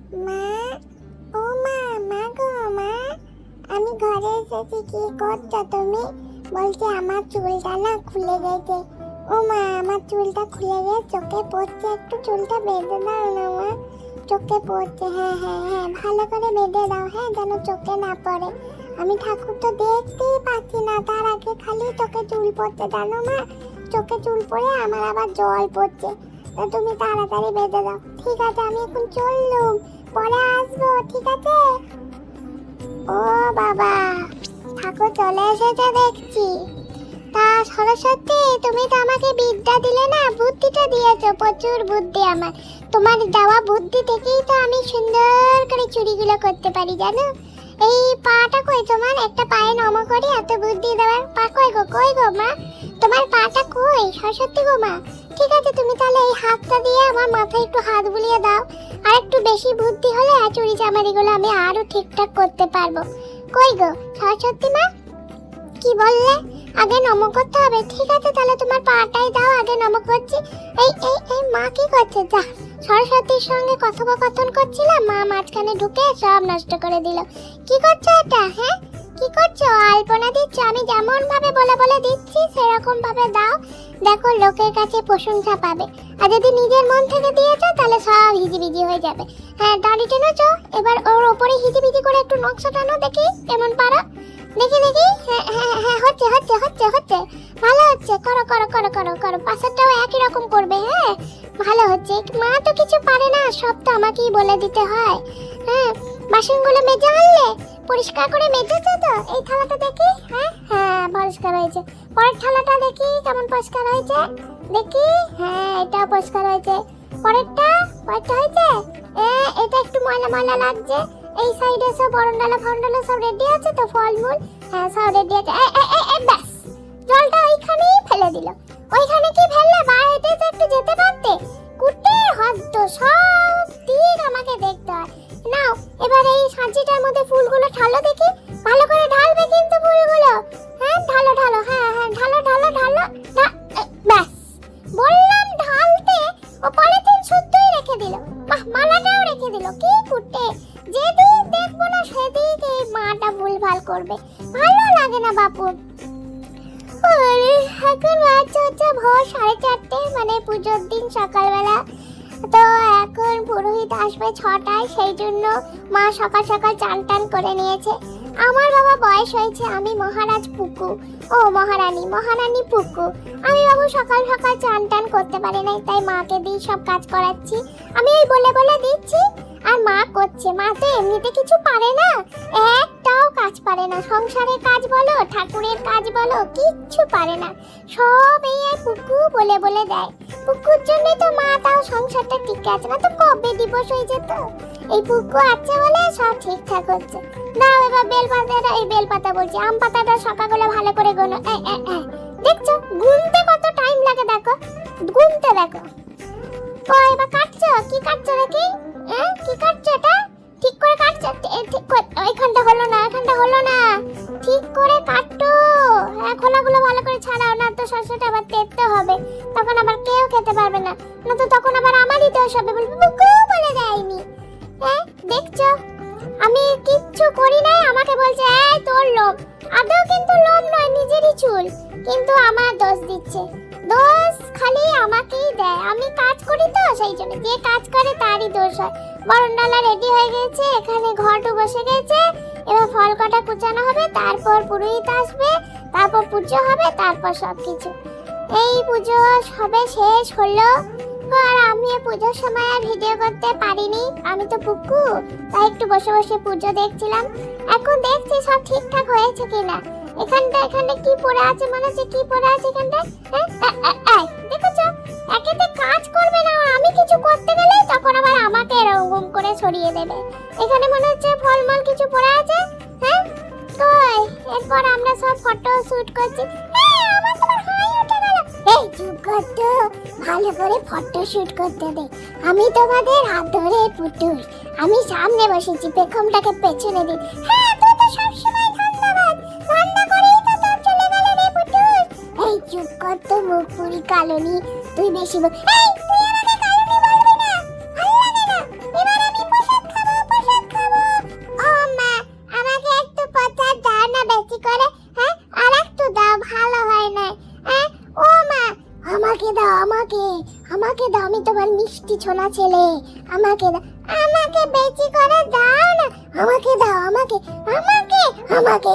মা, ও মা, মা গো মা, আমি ঘরে এসেছি। কি করছো তুমি? বলছি আমার চুলটা না খুলে গেছে। ও মা, আমার চুলটা খুলে গেছে, চোখে পড়ছে, একটু চুলটা বেঁধে দাও না মা। চোখে পড়ছে, হ্যাঁ হ্যাঁ হ্যাঁ, ভালো করে বেঁধে দাও, হ্যাঁ, যেন চোখে না পড়ে। আমি ঠাকুর তো দেখতেই পাচ্ছি না, তার আগে খালি চোখে চুল পড়ছে জানো মা। চোখে চুল পড়ে আমার আবার জল পড়ছে। তা তুমি তাড়াতাড়ি বেঁধে দাও। ঠিক আছে, আমি এখন চললুম, পরে আসবো, ঠিক আছে? ও বাবা, ঠাকুর চলে এসেছে দেখছি। তা সরস্বতী, তুমি তো আমাকে বিদ্যা দিলে না, বুদ্ধিটা দিয়েছো, প্রচুর বুদ্ধি আমার। তোমার দেওয়া বুদ্ধি থেকেই তো আমি সুন্দর করে চুরিগুলো করতে পারি জানো। এই পাটা কই তোমার? একটা পায়ে নম করি, এত বুদ্ধি দেওয়ার। পা কই গো মা? তোমার পাটা কই সরস্বতী গো মা? ঠিক আছে, তুমি তাহলে এই হাতটা দিয়ে আমার মাথায় একটু হাত বুলিয়ে দাও। আর একটু বেশি বুদ্ধি হলে চুরি চামারিগুলো আমি আরো ঠিকঠাক করতে পারবো। কই গো সরস্বতী মা? কি বললে? আগে নম করতে হবে। ঠিক আছে, তাহলে তোমার পাটাই দাও, আগে নম করছি। এই এই এই মা কি করছে? যা, সরস্বতীর সঙ্গে কথোপকথন করছিলাম, মা মাঝখানে ঢুকে সব নষ্ট করে দিল। কি করছো এটা? হ্যাঁ, কি করছো? আলপনা দিচ্ছ? আমি যেমন ভাবে বলে বলে দিচ্ছি সেরকম ভাবে দাও, দেখো লোকের কাছে প্রশংসা পাবে। আর যদি নিজের মন থেকে দিয়েছো তাহলে সব হিজিবিজি হয়ে যাবে। হ্যাঁ, দাড়ি টেনেছো, এবার ওর ওপরে হিজিবিজি করে একটু নকশা টানো, দেখি কেমন পারো। দেখি দেখি, হ্যাঁ হ্যাঁ হ্যাঁ, হচ্ছে হচ্ছে হচ্ছে হচ্ছে, ভালো হচ্ছে। করো করো করো করো করো, পাশেরটাও একই রকম করবে। হ্যাঁ, ভালো হচ্ছে। মা তো কিছু পারে না, সব তো আমাকেই বলে দিতে হয়। হ্যাঁ, বাসনগুলো মেজে আনলে? পরিষ্কার করে মেজেছো তো? এই থালাটা দেখি। হ্যাঁ হ্যাঁ, পরিষ্কার হয়েছে। পরের থালাটা দেখি কেমন পরিষ্কার হয়েছে, দেখি। হ্যাঁ, এটাও পরিষ্কার হয়েছে। পরেরটা হয়েছে। এটা একটু ময়লা ময়লা লাগছে। এই সাইডে সব বরণডালা ফরণডালা সব রেডি আছে তো, ফলমূল? হ্যাঁ, সব রেডি আছে। ব্যাস, জলটা ওইখানেই ফেলে দিল। ওইখানে কি ফেললে? বাইরে তো একটু যেতে পারতে। কুটে হদ্দ, সব দিক আমাকে দেখতে হয়। নাও, এবার এই সাজিটার মধ্যে ফুলগুলো ঢালো দেখি। ভালো করে ঢালবে কিন্তু ফুলগুলো। হ্যাঁ, ঢালো ঢালো, হ্যাঁ হ্যাঁ, ঢালো ঢালো ঢালো। ব্যাস, বললাম ঢালতে, ও পলিথিন শুদ্ধই রেখে দিল। বাহ, মালাটাও রেখে দিল। কি কুটে! যেদিক দেখবো না সেদিক এই মাটা ভুলভাল করবে। ভালো লাগে না বাপু। এখন বাচ্চা হচ্ছে ভোর 4:30, মানে পুজোর দিন সকালবেলা। তো এখন পুরোহিত আসবে 6টায়, সেই জন্য মা সকাল সকাল চান টান করে নিয়েছে। আমার বাবা বয়স হয়েছে, আমি মহারাজ পুকু, ও মহারানী পুকু। আমি বাবু সকাল সকাল চান টান করতে পারি নাই, তাই মাকে দিয়ে সব কাজ করাচ্ছি। আমি এই বলে বলে দিচ্ছি আর মা করছে। মা তো এমনিতে কিছু পারে না, একটাও কাজ পারে না। সংসারের কাজ বলো, ঠাকুরের কাজ বলো, কিচ্ছু পারে না। সব এই পুকু বলে বলে দেয়। পুকুর জন্যই তো মা তাও সংসারটা টিকে আছে, না তো কবে দিবস হয়ে যেত। এই পুকু আছে বলে সব ঠিকঠাক হচ্ছে। দাও এবার বেলপাতা বলছি, আম পাতাটা সকালবেলা ভালো করে গোনো। দেখছো গুনতে কত টাইম লাগে, দেখো গুনতে, দেখো। ও এবার কাটছো, কি কাটছো দেখি? কি কাটছো এটা? ঠিক করে কাটছো, ঠিক করে। ওইখানটা হলো না, এখানটা হলো না, ঠিক করে কাটো। খোলাগুলো ভালো করে ছাড়াও, না তো শসাটা আবার তেতে হবে, তখন আবার কেউ খেতে পারবে না। না তো তখন আবার আমারই দোষ হবে, বলবে বুকু বলে দেয়নি। দেখছো আমি কিচ্ছু করি নাই, আমাকে বলছে এই তোর লোম। আদৌ কিন্তু লোম নয়, নিজেরই চুল, কিন্তু আমার দোষ দিচ্ছে। দোষ খালি আমাকেই দেয়, আমি কাজ করি তো সেই জন্য। যে কাজ করে তারই দোষ হয়। বরণডালা রেডি হয়ে গেছে, এখানে ঘটও বসে গেছে। এবার ফল কটা কুচানো হবে, তারপর পুরোহিত আসবে, তারপর পুজো হবে, তারপর সবকিছু। এই পুজো সবে শেষ হলো। আর আমি পুজোর সময় আর ভিডিও করতে পারিনি, আমি তো পুকু, তাই একটু বসে বসে পুজো দেখছিলাম। এখন দেখছি সব ঠিকঠাক হয়েছে কিনা। এখানটা কি পড়ে আছে, মনে হচ্ছে কি পড়ে আছে এখানটা। দেখেছো, একেতে কাজ করবে না, আমি কিছু করতে গেলে তখন আবার আমাকে এরকম করে ছড়িয়ে দেবে। এখানে মনে হচ্ছে ফলমল কিছু পড়ে আছে। হ্যাঁ কই, এরপর আমরা সব ফটো শুট করছি। আমার তোমার হাই উঠে গেল। এই চুপ কর তো, ভালো করে ফটো শুট করতে দে। আমি তোমাদের হাত ধরে পুতুল, আমি সামনে বসেছি, পেখমটাকে পেছনে দিই। হ্যাঁ, তুই তো সবসময় ধন্যবাদ, ধান্দা করেই তো তোর চলে গেল রে পুতুল। এই চুপ কর তো, মুখ পুরি কালনি, তুই বেশি এই তুই আমাকে কালনি বলবি না, ভালো লাগে না। এবার আমি প্রসাদ খাবো। আমাকে দাও, আমাকে আমাকে দাও, আমি তোমার মিষ্টি ছোনা ছেলে, আমাকে দাও, আমাকে বেশি করে দাও না, আমাকে দাও, আমাকে আমাকে আমাকে